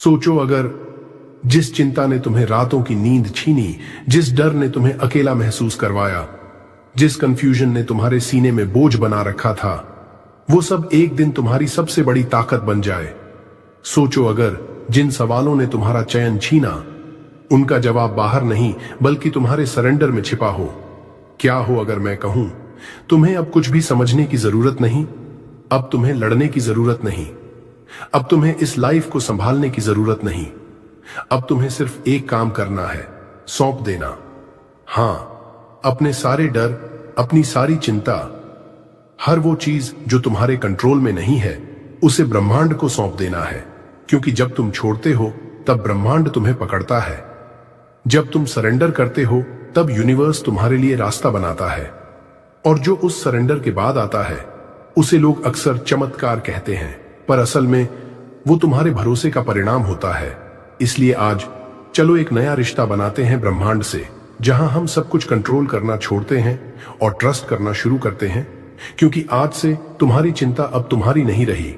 सोचो, अगर जिस चिंता ने तुम्हें रातों की नींद छीनी, जिस डर ने तुम्हें अकेला महसूस करवाया, जिस कंफ्यूजन ने तुम्हारे सीने में बोझ बना रखा था, वो सब एक दिन तुम्हारी सबसे बड़ी ताकत बन जाए। सोचो, अगर जिन सवालों ने तुम्हारा चयन छीना, उनका जवाब बाहर नहीं बल्कि तुम्हारे सरेंडर में छिपा हो। क्या हो अगर मैं कहूं, तुम्हें अब कुछ भी समझने की जरूरत नहीं, अब तुम्हें लड़ने की जरूरत नहीं, अब तुम्हें इस लाइफ को संभालने की जरूरत नहीं, अब तुम्हें सिर्फ एक काम करना है, सौंप देना। हां, अपने सारे डर, अपनी सारी चिंता, हर वो चीज जो तुम्हारे कंट्रोल में नहीं है, उसे ब्रह्मांड को सौंप देना है। क्योंकि जब तुम छोड़ते हो तब ब्रह्मांड तुम्हें पकड़ता है, जब तुम सरेंडर करते हो तब यूनिवर्स तुम्हारे लिए रास्ता बनाता है। और जो उस सरेंडर के बाद आता है उसे लोग अक्सर चमत्कार कहते हैं, पर असल में वो तुम्हारे भरोसे का परिणाम होता है। इसलिए आज चलो एक नया रिश्ता बनाते हैं ब्रह्मांड से, जहां हम सब कुछ कंट्रोल करना छोड़ते हैं और ट्रस्ट करना शुरू करते हैं। क्योंकि आज से तुम्हारी चिंता अब तुम्हारी नहीं रही,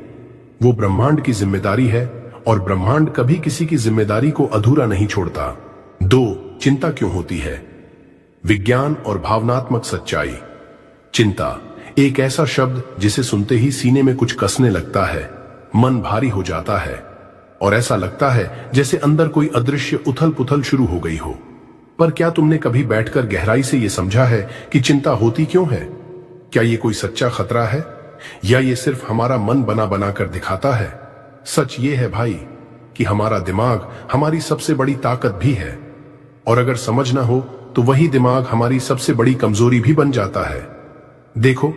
वो ब्रह्मांड की जिम्मेदारी है, और ब्रह्मांड कभी किसी की जिम्मेदारी को अधूरा नहीं छोड़ता। 2. चिंता क्यों होती है? विज्ञान और भावनात्मक सच्चाई। चिंता एक ऐसा शब्द जिसे सुनते ही सीने में कुछ कसने लगता है, मन भारी हो जाता है और ऐसा लगता है जैसे अंदर कोई अदृश्य उथल पुथल शुरू हो गई हो। पर क्या तुमने कभी बैठकर गहराई से यह समझा है कि चिंता होती क्यों है? क्या ये कोई सच्चा खतरा है, या ये सिर्फ हमारा मन बना बना कर दिखाता है? सच ये है भाई कि हमारा दिमाग हमारी सबसे बड़ी ताकत भी है, और अगर समझ ना हो तो वही दिमाग हमारी सबसे बड़ी कमजोरी भी बन जाता है। देखो,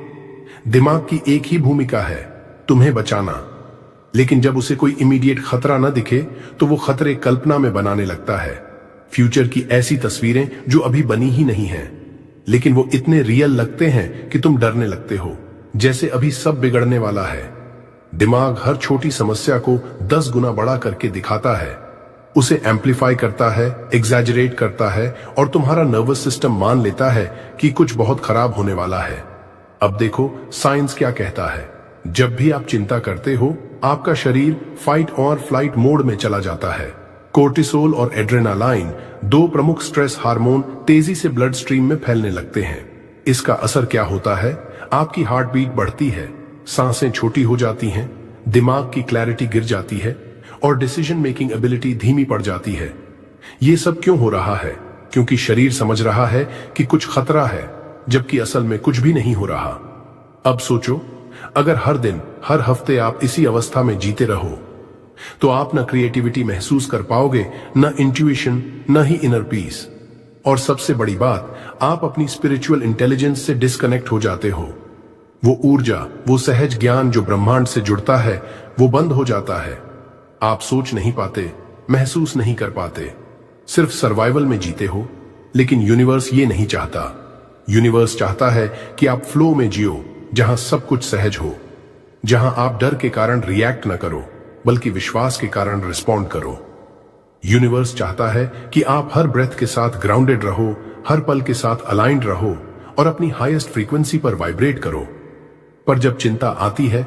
दिमाग की एक ही भूमिका है, तुम्हें बचाना। लेकिन जब उसे कोई इमीडिएट खतरा न दिखे तो वो खतरे कल्पना में बनाने लगता है, फ्यूचर की ऐसी तस्वीरें जो अभी बनी ही नहीं है, लेकिन वो इतने रियल लगते हैं कि तुम डरने लगते हो, जैसे अभी सब बिगड़ने वाला है। दिमाग हर छोटी समस्या को 10 गुना बड़ा करके दिखाता है, उसे एम्पलीफाई करता है, एग्जैजरेट करता है, और तुम्हारा नर्वस सिस्टम मान लेता है कि कुछ बहुत खराब होने वाला है। अब देखो साइंस क्या कहता है, जब भी आप चिंता करते हो आपका शरीर फाइट और फ्लाइट मोड में चला जाता है। कोर्टिसोल और एड्रेनालाइन, 2 प्रमुख स्ट्रेस हार्मोन, तेजी से ब्लड स्ट्रीम में फैलने लगते हैं। इसका असर क्या होता है? आपकी हार्ट बीट बढ़ती है, सांसें छोटी हो जाती हैं, दिमाग की क्लैरिटी गिर जाती है और डिसीजन मेकिंग एबिलिटी धीमी पड़ जाती है। ये सब क्यों हो रहा है? क्योंकि शरीर समझ रहा है कि कुछ खतरा है, जबकि असल में कुछ भी नहीं हो रहा। अब सोचो, अगर हर दिन, हर हफ्ते आप इसी अवस्था में जीते रहो, तो आप न क्रिएटिविटी महसूस कर पाओगे, न इंट्यूशन, न ही इनर पीस, और सबसे बड़ी बात, आप अपनी स्पिरिचुअल इंटेलिजेंस से डिस्कनेक्ट हो जाते हो। वो ऊर्जा, वो सहज ज्ञान जो ब्रह्मांड से जुड़ता है, वो बंद हो जाता है। आप सोच नहीं पाते, महसूस नहीं कर पाते, सिर्फ सर्वाइवल में जीते हो। लेकिन यूनिवर्स ये नहीं चाहता। यूनिवर्स चाहता है कि आप फ्लो में जियो, जहां सब कुछ सहज हो, जहां आप डर के कारण रिएक्ट न करो बल्कि विश्वास के कारण रिस्पॉन्ड करो। यूनिवर्स चाहता है कि आप हर ब्रेथ के साथ ग्राउंडेड रहो, हर पल के साथ अलाइंड रहो और अपनी हाईएस्ट फ्रीक्वेंसी पर वाइब्रेट करो। पर जब चिंता आती है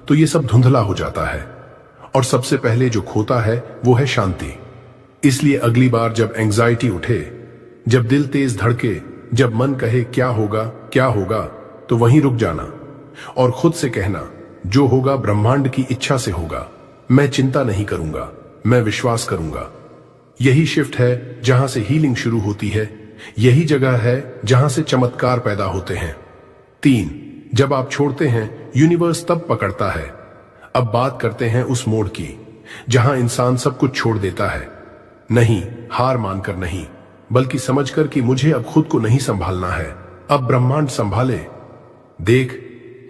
तो ये सब धुंधला हो जाता है, और सबसे पहले जो खोता है वो है शांति। इसलिए अगली बार जब एंजाइटी उठे, जब दिल तेज धड़के, जब मन कहे क्या होगा, तो वहीं रुक जाना और खुद से कहना, जो होगा ब्रह्मांड की इच्छा से होगा। मैं चिंता नहीं करूंगा, मैं विश्वास करूंगा। यही शिफ्ट है जहां से हीलिंग शुरू होती है, यही जगह है जहां से चमत्कार पैदा होते हैं। 3. जब आप छोड़ते हैं, यूनिवर्स तब पकड़ता है। अब बात करते हैं उस मोड़ की जहां इंसान सब कुछ छोड़ देता है, नहीं हार मानकर नहीं, बल्कि समझकर कि मुझे अब खुद को नहीं संभालना है, अब ब्रह्मांड संभाले। देख,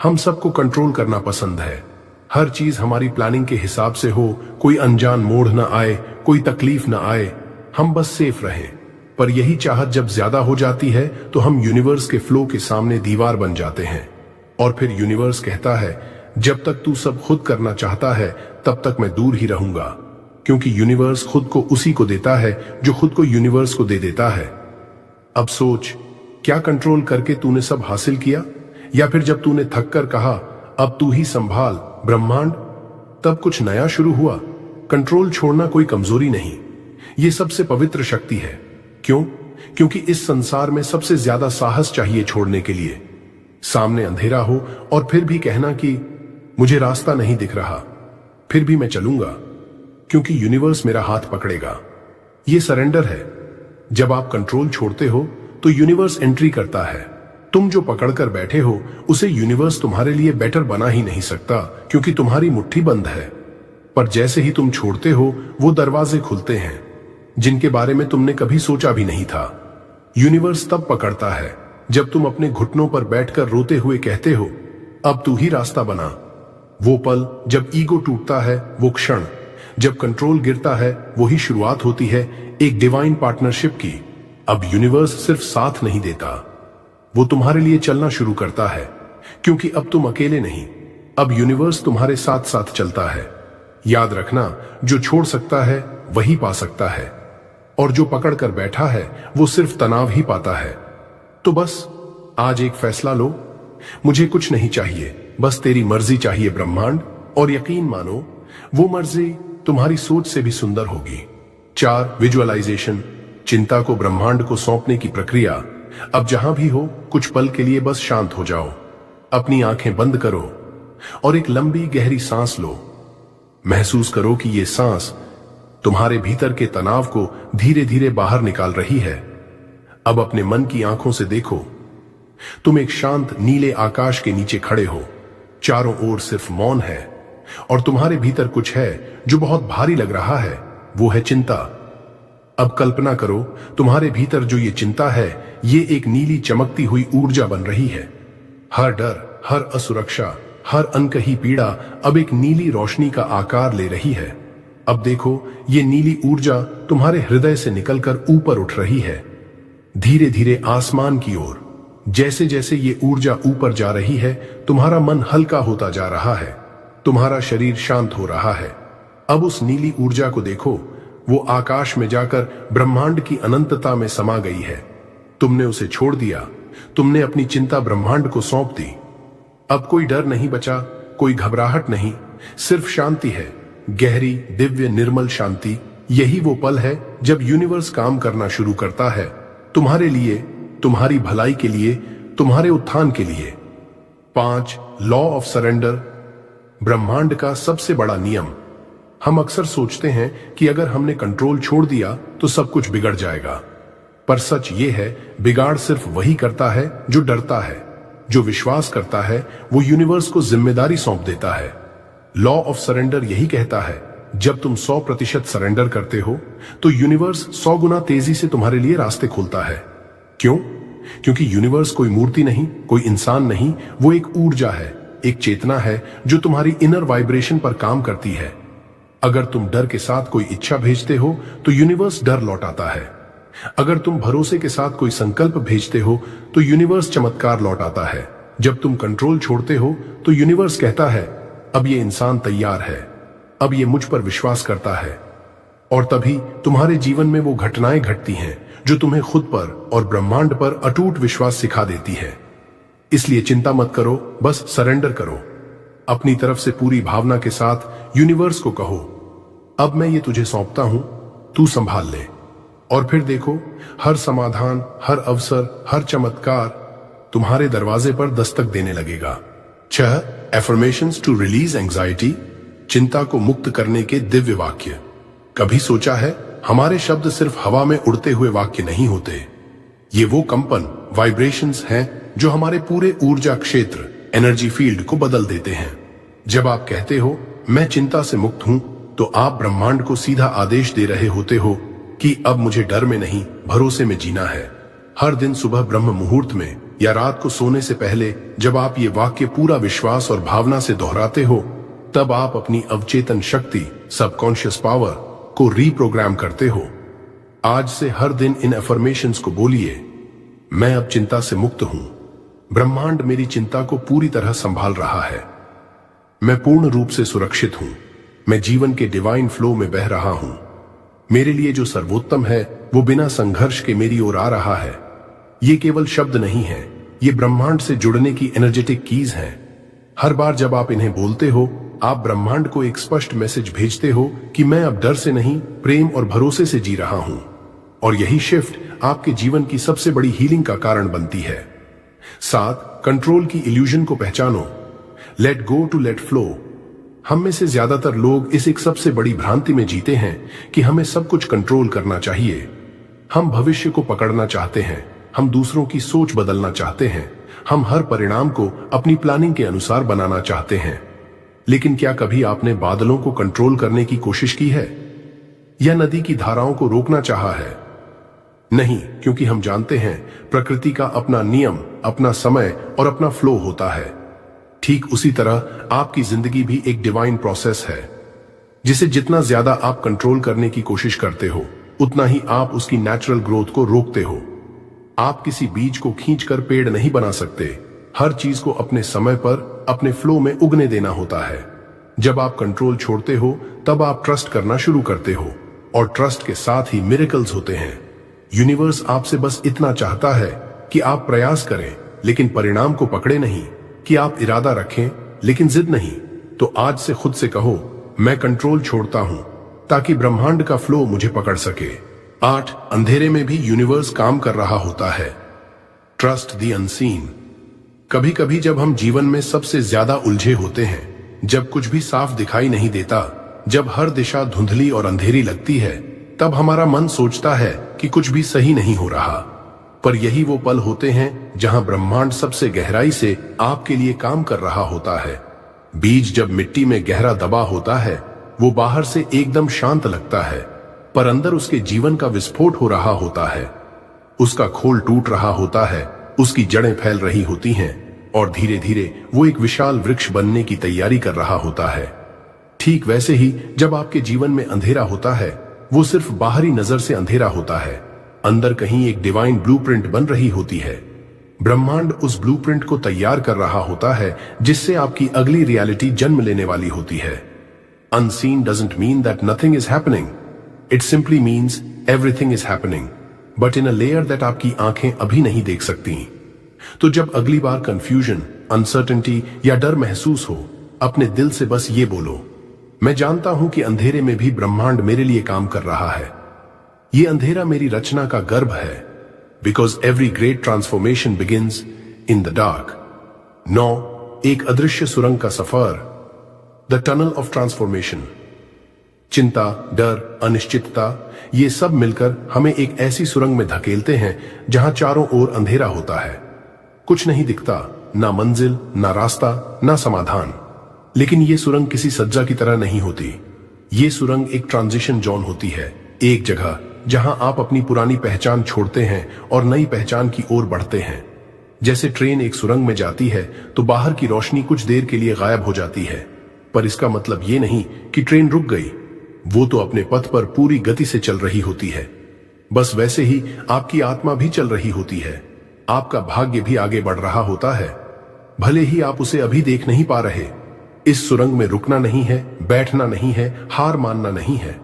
हम सबको कंट्रोल करना पसंद है, हर चीज हमारी प्लानिंग के हिसाब से हो, कोई अनजान मोड़ न आए, कोई तकलीफ न आए, हम बस सेफ रहें। पर यही चाहत जब ज्यादा हो जाती है तो हम यूनिवर्स के फ्लो के सामने दीवार बन जाते हैं, और फिर यूनिवर्स कहता है, जब तक तू सब खुद करना चाहता है तब तक मैं दूर ही रहूंगा। क्योंकि यूनिवर्स खुद को उसी को देता है जो खुद को यूनिवर्स को दे देता है। अब सोच, क्या कंट्रोल करके तूने सब हासिल किया, या फिर जब तूने थक कर कहा अब तू ही संभाल ब्रह्मांड, तब कुछ नया शुरू हुआ। कंट्रोल छोड़ना कोई कमजोरी नहीं, ये सबसे पवित्र शक्ति है। क्यों? क्योंकि इस संसार में सबसे ज्यादा साहस चाहिए छोड़ने के लिए। सामने अंधेरा हो और फिर भी कहना कि मुझे रास्ता नहीं दिख रहा, फिर भी मैं चलूंगा क्योंकि यूनिवर्स मेरा हाथ पकड़ेगा। ये सरेंडर है। जब आप कंट्रोल छोड़ते हो तो यूनिवर्स एंट्री करता है। तुम जो पकड़कर बैठे हो उसे यूनिवर्स तुम्हारे लिए बेटर बना ही नहीं सकता, क्योंकि तुम्हारी मुट्ठी बंद है। पर जैसे ही तुम छोड़ते हो वो दरवाजे खुलते हैं जिनके बारे में तुमने कभी सोचा भी नहीं था। यूनिवर्स तब पकड़ता है जब तुम अपने घुटनों पर बैठकर रोते हुए कहते हो अब तू ही रास्ता बना। वो पल जब ईगो टूटता है, वो क्षण जब कंट्रोल गिरता है, वही शुरुआत होती है एक डिवाइन पार्टनरशिप की। अब यूनिवर्स सिर्फ साथ नहीं देता, वो तुम्हारे लिए चलना शुरू करता है, क्योंकि अब तुम अकेले नहीं, अब यूनिवर्स तुम्हारे साथ साथ चलता है। याद रखना, जो छोड़ सकता है वही पा सकता है, और जो पकड़ कर बैठा है वो सिर्फ तनाव ही पाता है। तो बस आज एक फैसला लो, मुझे कुछ नहीं चाहिए, बस तेरी मर्जी चाहिए ब्रह्मांड, और यकीन मानो वो मर्जी तुम्हारी सोच से भी सुंदर होगी। 4 विजुअलाइजेशन, चिंता को ब्रह्मांड को सौंपने की प्रक्रिया। अब जहां भी हो कुछ पल के लिए बस शांत हो जाओ, अपनी आंखें बंद करो और एक लंबी गहरी सांस लो। महसूस करो कि ये सांस तुम्हारे भीतर के तनाव को धीरे धीरे बाहर निकाल रही है। अब अपने मन की आंखों से देखो, तुम एक शांत नीले आकाश के नीचे खड़े हो, चारों ओर सिर्फ मौन है और तुम्हारे भीतर कुछ है जो बहुत भारी लग रहा है, वो है चिंता। अब कल्पना करो, तुम्हारे भीतर जो ये चिंता है ये एक नीली चमकती हुई ऊर्जा बन रही है। हर डर, हर असुरक्षा, हर अनकही पीड़ा अब एक नीली रोशनी का आकार ले रही है। अब देखो, ये नीली ऊर्जा तुम्हारे हृदय से निकलकर ऊपर उठ रही है, धीरे धीरे आसमान की ओर। जैसे जैसे ये ऊर्जा ऊपर जा रही है, तुम्हारा मन हल्का होता जा रहा है, तुम्हारा शरीर शांत हो रहा है। अब उस नीली ऊर्जा को देखो, वो आकाश में जाकर ब्रह्मांड की अनंतता में समा गई है। तुमने उसे छोड़ दिया, तुमने अपनी चिंता ब्रह्मांड को सौंप दी। अब कोई डर नहीं बचा, कोई घबराहट नहीं, सिर्फ शांति है, गहरी, दिव्य, निर्मल शांति। यही वो पल है जब यूनिवर्स काम करना शुरू करता है, तुम्हारे लिए, तुम्हारी भलाई के लिए, तुम्हारे उत्थान के लिए। 5 लॉ ऑफ सरेंडर, ब्रह्मांड का सबसे बड़ा नियम। हम अक्सर सोचते हैं कि अगर हमने कंट्रोल छोड़ दिया तो सब कुछ बिगड़ जाएगा, पर सच ये है, बिगाड़ सिर्फ वही करता है जो डरता है। जो विश्वास करता है वो यूनिवर्स को जिम्मेदारी सौंप देता है। लॉ ऑफ सरेंडर यही कहता है, जब तुम 100% सरेंडर करते हो तो यूनिवर्स 100 गुना तेजी से तुम्हारे लिए रास्ते खोलता है। क्यों? क्योंकि यूनिवर्स कोई मूर्ति नहीं, कोई इंसान नहीं, वो एक ऊर्जा है, एक चेतना है जो तुम्हारी इनर वाइब्रेशन पर काम करती है। अगर तुम डर के साथ कोई इच्छा भेजते हो तो यूनिवर्स डर लौटाता है। अगर तुम भरोसे के साथ कोई संकल्प भेजते हो तो यूनिवर्स चमत्कार लौटाता है। जब तुम कंट्रोल छोड़ते हो तो यूनिवर्स कहता है, अब ये इंसान तैयार है, अब ये मुझ पर विश्वास करता है। और तभी तुम्हारे जीवन में वो घटनाएं घटती हैं जो तुम्हें खुद पर और ब्रह्मांड पर अटूट विश्वास सिखा देती है। इसलिए चिंता मत करो, बस सरेंडर करो। अपनी तरफ से पूरी भावना के साथ यूनिवर्स को कहो, अब मैं ये तुझे सौंपता हूं, तू संभाल ले। और फिर देखो, हर समाधान, हर अवसर, हर चमत्कार तुम्हारे दरवाजे पर दस्तक देने लगेगा। 6 एफर्मेशंस टू रिलीज एंजाइटी, चिंता को मुक्त करने के दिव्य वाक्य। कभी सोचा है, हमारे शब्द सिर्फ हवा में उड़ते हुए वाक्य नहीं होते, ये वो कंपन, वाइब्रेशंस हैं जो हमारे पूरे ऊर्जा क्षेत्र, एनर्जी फील्ड को बदल देते हैं। जब आप कहते हो मैं चिंता से मुक्त हूं, तो आप ब्रह्मांड को सीधा आदेश दे रहे होते हो कि अब मुझे डर में नहीं, भरोसे में जीना है। हर दिन सुबह ब्रह्म मुहूर्त में या रात को सोने से पहले जब आप ये वाक्य पूरा विश्वास और भावना से दोहराते हो, तब आप अपनी अवचेतन शक्ति, सबकॉन्शियस पावर को रीप्रोग्राम करते हो। आज से हर दिन इन अफर्मेशंस को बोलिए, मैं अब चिंता से मुक्त हूं, ब्रह्मांड मेरी चिंता को पूरी तरह संभाल रहा है, मैं पूर्ण रूप से सुरक्षित हूं, मैं जीवन के डिवाइन फ्लो में बह रहा हूं, मेरे लिए जो सर्वोत्तम है वो बिना संघर्ष के मेरी ओर आ रहा है। ये केवल शब्द नहीं है, ये ब्रह्मांड से जुड़ने की एनर्जेटिक कीज हैं। हर बार जब आप इन्हें बोलते हो आप ब्रह्मांड को एक स्पष्ट मैसेज भेजते हो कि मैं अब डर से नहीं, प्रेम और भरोसे से जी रहा हूं। और यही शिफ्ट आपके जीवन की सबसे बड़ी हीलिंग का कारण बनती है। 7. कंट्रोल की इल्यूजन को पहचानो। Let go to let flow. हम में से ज्यादातर लोग इस एक सबसे बड़ी भ्रांति में जीते हैं कि हमें सब कुछ कंट्रोल करना चाहिए। हम भविष्य को पकड़ना चाहते हैं, हम दूसरों की सोच बदलना चाहते हैं, हम हर परिणाम को अपनी प्लानिंग के अनुसार बनाना चाहते हैं। लेकिन क्या कभी आपने बादलों को कंट्रोल करने की कोशिश की है, या नदी की धाराओं को रोकना चाहा है? नहीं, क्योंकि हम जानते हैं प्रकृति का अपना नियम, अपना समय और अपना फ्लो होता है। ठीक उसी तरह आपकी जिंदगी भी एक डिवाइन प्रोसेस है, जिसे जितना ज्यादा आप कंट्रोल करने की कोशिश करते हो, उतना ही आप उसकी नेचुरल ग्रोथ को रोकते हो। आप किसी बीज को खींचकर पेड़ नहीं बना सकते। हर चीज को अपने समय पर, अपने फ्लो में उगने देना होता है। जब आप कंट्रोल छोड़ते हो, तब आप ट्रस्ट करना शुरू करते हो, और ट्रस्ट के साथ ही मिरेकल्स होते हैं। यूनिवर्स आपसे बस इतना चाहता है कि आप प्रयास करें, लेकिन परिणाम को पकड़े नहीं, कि आप इरादा रखें लेकिन जिद नहीं। तो आज से खुद से कहो, मैं कंट्रोल छोड़ता हूं ताकि ब्रह्मांड का फ्लो मुझे पकड़ सके। 8. अंधेरे में भी यूनिवर्स काम कर रहा होता है। Trust the unseen. कभी कभी जब हम जीवन में सबसे ज्यादा उलझे होते हैं, जब कुछ भी साफ दिखाई नहीं देता, जब हर दिशा धुंधली और अंधेरी लगती है, तब हमारा मन सोचता है कि कुछ भी सही नहीं हो रहा। पर यही वो पल होते हैं जहां ब्रह्मांड सबसे गहराई से आपके लिए काम कर रहा होता है। बीज जब मिट्टी में गहरा दबा होता है, वो बाहर से एकदम शांत लगता है, पर अंदर उसके जीवन का विस्फोट हो रहा होता है। उसका खोल टूट रहा होता है, उसकी जड़ें फैल रही होती हैं, और धीरे धीरे वो एक विशाल वृक्ष बनने की तैयारी कर रहा होता है। ठीक वैसे ही जब आपके जीवन में अंधेरा होता है, वो सिर्फ बाहरी नजर से अंधेरा होता है, अंदर कहीं एक डिवाइन ब्लूप्रिंट बन रही होती है। ब्रह्मांड उस ब्लूप्रिंट को तैयार कर रहा होता है, जिससे आपकी अगली रियलिटी जन्म लेने वाली होती है। Unseen doesn't mean that nothing is happening, it simply means everything is happening, but in a layer that आपकी आंखें अभी नहीं देख सकती। तो जब अगली बार कंफ्यूजन, अनसर्टेनिटी या डर महसूस हो, अपने दिल से बस ये बोलो, मैं जानता हूं कि अंधेरे में भी ब्रह्मांड मेरे लिए काम कर रहा है। ये अंधेरा मेरी रचना का गर्भ है, because every great transformation begins in the dark. 9. एक अदृश्य सुरंग का सफर। The tunnel of transformation. चिंता, डर, अनिश्चितता, ये सब मिलकर हमें एक ऐसी सुरंग में धकेलते हैं जहां चारों ओर अंधेरा होता है। कुछ नहीं दिखता, ना मंजिल, ना रास्ता, ना समाधान। लेकिन ये सुरंग किसी सज्जा की तरह नहीं होती। ये सुरंग एक ट्रांजिशन जोन होती है, एक जगह जहां आप अपनी पुरानी पहचान छोड़ते हैं और नई पहचान की ओर बढ़ते हैं। जैसे ट्रेन एक सुरंग में जाती है तो बाहर की रोशनी कुछ देर के लिए गायब हो जाती है, पर इसका मतलब ये नहीं कि ट्रेन रुक गई, वो तो अपने पथ पर पूरी गति से चल रही होती है। बस वैसे ही आपकी आत्मा भी चल रही होती है, आपका भाग्य भी आगे बढ़ रहा होता है, भले ही आप उसे अभी देख नहीं पा रहे। इस सुरंग में रुकना नहीं है, बैठना नहीं है, हार मानना नहीं है।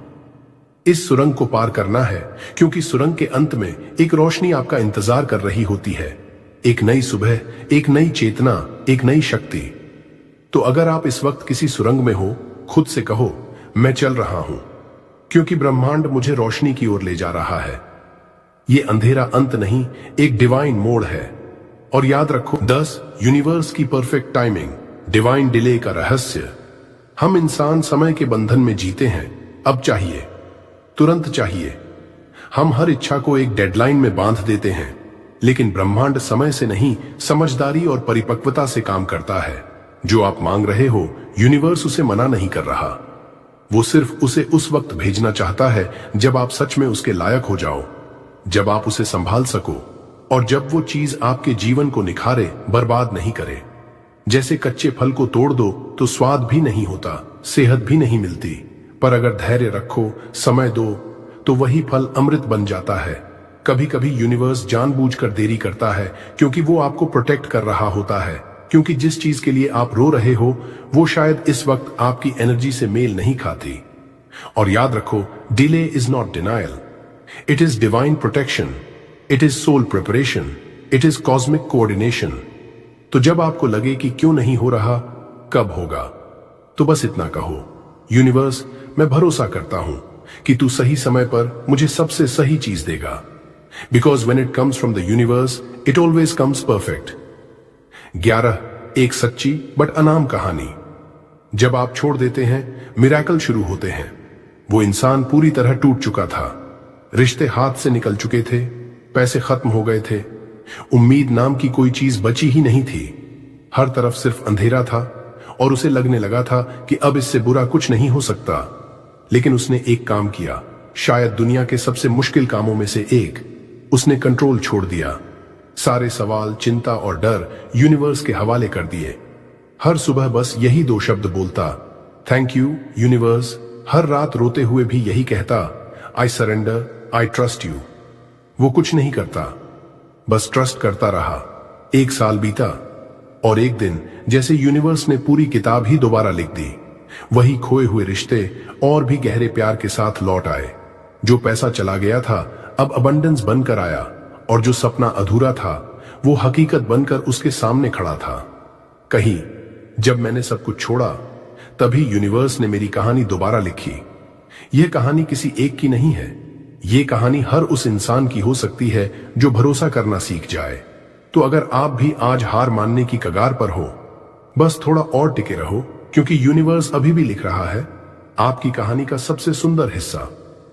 इस सुरंग को पार करना है, क्योंकि सुरंग के अंत में एक रोशनी आपका इंतजार कर रही होती है, एक नई सुबह, एक नई चेतना, एक नई शक्ति। तो अगर आप इस वक्त किसी सुरंग में हो, खुद से कहो, मैं चल रहा हूं, क्योंकि ब्रह्मांड मुझे रोशनी की ओर ले जा रहा है। ये अंधेरा अंत नहीं, एक डिवाइन मोड़ है। और याद रखो, 10. यूनिवर्स की परफेक्ट टाइमिंग, डिवाइन डिले का रहस्य। हम इंसान समय के बंधन में जीते हैं, अब चाहिए, तुरंत चाहिए। हम हर इच्छा को एक डेडलाइन में बांध देते हैं, लेकिन ब्रह्मांड समय से नहीं, समझदारी और परिपक्वता से काम करता है। जो आप मांग रहे हो, यूनिवर्स उसे मना नहीं कर रहा, वो सिर्फ उसे उस वक्त भेजना चाहता है जब आप सच में उसके लायक हो जाओ, जब आप उसे संभाल सको, और जब वो चीज आपके जीवन को निखारे, बर्बाद नहीं करे। जैसे कच्चे फल को तोड़ दो तो स्वाद भी नहीं होता, सेहत भी नहीं मिलती, पर अगर धैर्य रखो, समय दो, तो वही फल अमृत बन जाता है। कभी कभी यूनिवर्स जानबूझकर देरी करता है, क्योंकि वो आपको प्रोटेक्ट कर रहा होता है, क्योंकि जिस चीज के लिए आप रो रहे हो, वो शायद इस वक्त आपकी एनर्जी से मेल नहीं खाती। और याद रखो, delay is not denial, it is divine protection, it is soul preparation, it is cosmic coordination. तो जब आपको लगे कि क्यों नहीं हो रहा, कब होगा, तो बस इतना कहो, यूनिवर्स, मैं भरोसा करता हूं कि तू सही समय पर मुझे सबसे सही चीज देगा, because when it comes from the universe it always comes perfect. 11, एक सच्ची बट अनाम कहानी। जब आप छोड़ देते हैं, मिरेकल शुरू होते हैं। वो इंसान पूरी तरह टूट चुका था, रिश्ते हाथ से निकल चुके थे, पैसे खत्म हो गए थे, उम्मीद नाम की कोई चीज बची ही नहीं थी। हर तरफ सिर्फ अंधेरा था और उसे लगने लगा था कि अब इससे बुरा कुछ नहीं हो सकता। लेकिन उसने एक काम किया, शायद दुनिया के सबसे मुश्किल कामों में से एक। उसने कंट्रोल छोड़ दिया। सारे सवाल, चिंता और डर यूनिवर्स के हवाले कर दिए। हर सुबह बस यही 2 शब्द बोलता, थैंक यू यूनिवर्स। हर रात रोते हुए भी यही कहता, I surrender, I trust you. वो कुछ नहीं करता, बस ट्रस्ट करता रहा। 1 साल बीता और एक दिन जैसे यूनिवर्स ने पूरी किताब ही दोबारा लिख दी। वही खोए हुए रिश्ते और भी गहरे प्यार के साथ लौट आए। जो पैसा चला गया था अब अबंडेंस बनकर आया, और जो सपना अधूरा था वो हकीकत बनकर उसके सामने खड़ा था। कहीं जब मैंने सब कुछ छोड़ा, तभी यूनिवर्स ने मेरी कहानी दोबारा लिखी। यह कहानी किसी एक की नहीं है, ये कहानी हर उस इंसान की हो सकती है जो भरोसा करना सीख जाए। तो अगर आप भी आज हार मानने की कगार पर हो, बस थोड़ा और टिके रहो, क्योंकि यूनिवर्स अभी भी लिख रहा है आपकी कहानी का सबसे सुंदर हिस्सा।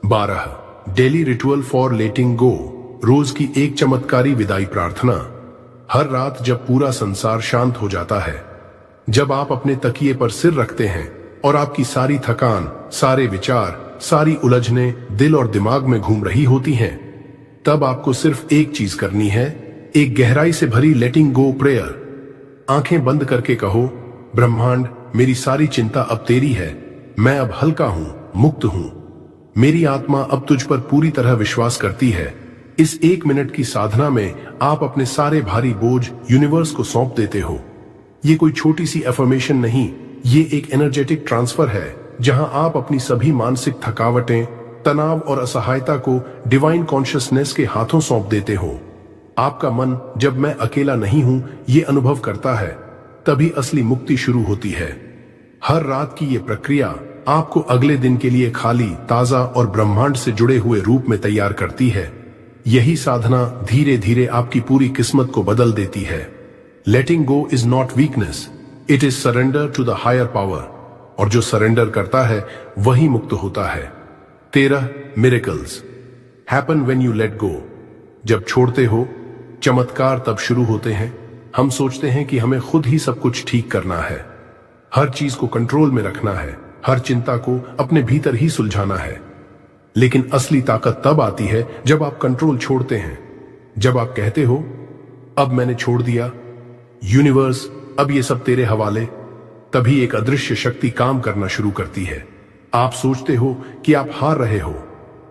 12, डेली रिचुअल फॉर लेटिंग गो। रोज की एक चमत्कारी विदाई प्रार्थना। हर रात जब पूरा संसार शांत हो जाता है, जब आप अपने तकिए पर सिर रखते हैं और आपकी सारी थकान, सारे विचार, सारी उलझने दिल और दिमाग में घूम रही होती हैं, तब आपको सिर्फ एक चीज करनी है, एक गहराई से भरी लेटिंग गो प्रेयर। आंखें बंद करके कहो, ब्रह्मांड, मेरी सारी चिंता अब तेरी है। मैं अब हल्का हूं, मुक्त हूं। मेरी आत्मा अब तुझ पर पूरी तरह विश्वास करती है। इस 1 मिनट की साधना में आप अपने सारे भारी बोझ यूनिवर्स को सौंप देते हो। ये कोई छोटी सी एफर्मेशन नहीं, ये एक एनर्जेटिक ट्रांसफर है, जहां आप अपनी सभी मानसिक थकावटें, तनाव और असहायता को डिवाइन कॉन्शियसनेस के हाथों सौंप देते हो। आपका मन जब मैं अकेला नहीं हूं ये अनुभव करता है, तभी असली मुक्ति शुरू होती है। हर रात की ये प्रक्रिया आपको अगले दिन के लिए खाली, ताजा और ब्रह्मांड से जुड़े हुए रूप में तैयार करती है। यही साधना धीरे धीरे आपकी पूरी किस्मत को बदल देती है। Letting go is not weakness, it is surrender to the higher power. और जो सरेंडर करता है वही मुक्त होता है। 13, miracles happen when you let go. जब छोड़ते हो, चमत्कार तब शुरू होते हैं। हम सोचते हैं कि हमें खुद ही सब कुछ ठीक करना है, हर चीज को कंट्रोल में रखना है, हर चिंता को अपने भीतर ही सुलझाना है। लेकिन असली ताकत तब आती है जब आप कंट्रोल छोड़ते हैं, जब आप कहते हो, अब मैंने छोड़ दिया यूनिवर्स, अब ये सब तेरे हवाले। तभी एक अदृश्य शक्ति काम करना शुरू करती है। आप सोचते हो कि आप हार रहे हो,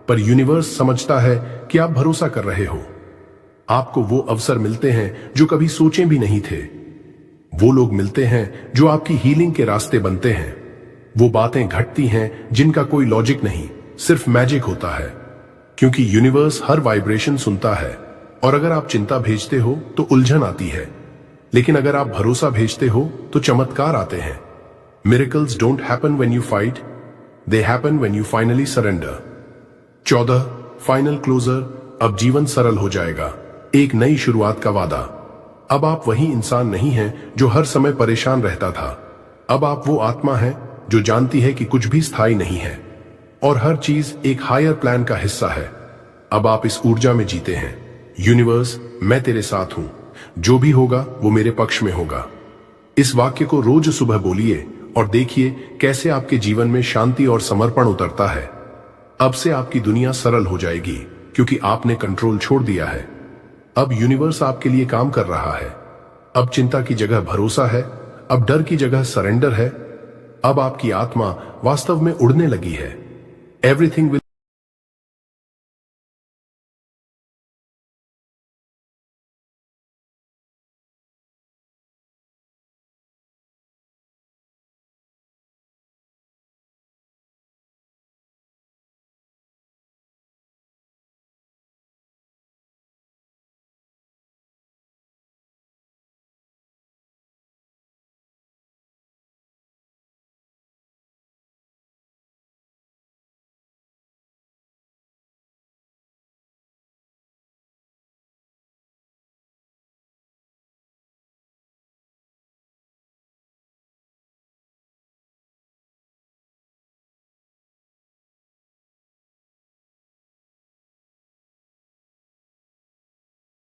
पर यूनिवर्स समझता है कि आप भरोसा कर रहे हो। आपको वो अवसर मिलते हैं जो कभी सोचे भी नहीं थे। वो लोग मिलते हैं जो आपकी हीलिंग के रास्ते बनते हैं। वो बातें घटती हैं जिनका कोई लॉजिक नहीं, सिर्फ मैजिक होता है, क्योंकि यूनिवर्स हर वाइब्रेशन सुनता है। और अगर आप चिंता भेजते हो तो उलझन आती है, लेकिन अगर आप भरोसा भेजते हो तो चमत्कार आते हैं। Miracles don't happen when you fight, they happen when you finally surrender. 14, final closure. अब जीवन सरल हो जाएगा, एक नई शुरुआत का वादा। अब आप वही इंसान नहीं हैं जो हर समय परेशान रहता था। अब आप वो आत्मा हैं जो जानती है कि कुछ भी स्थायी नहीं है और हर चीज एक हायर प्लान का हिस्सा है। अब आप इस ऊर्जा में जीते हैं, यूनिवर्स, मैं तेरे साथ हूं, जो भी होगा वो मेरे पक्ष में होगा। इस वाक्य को रोज सुबह बोलिए और देखिए कैसे आपके जीवन में शांति और समर्पण उतरता है। अब से आपकी दुनिया सरल हो जाएगी, क्योंकि आपने कंट्रोल छोड़ दिया है। अब यूनिवर्स आपके लिए काम कर रहा है। अब चिंता की जगह भरोसा है, अब डर की जगह सरेंडर है। अब आपकी आत्मा वास्तव में उड़ने लगी है। Everything will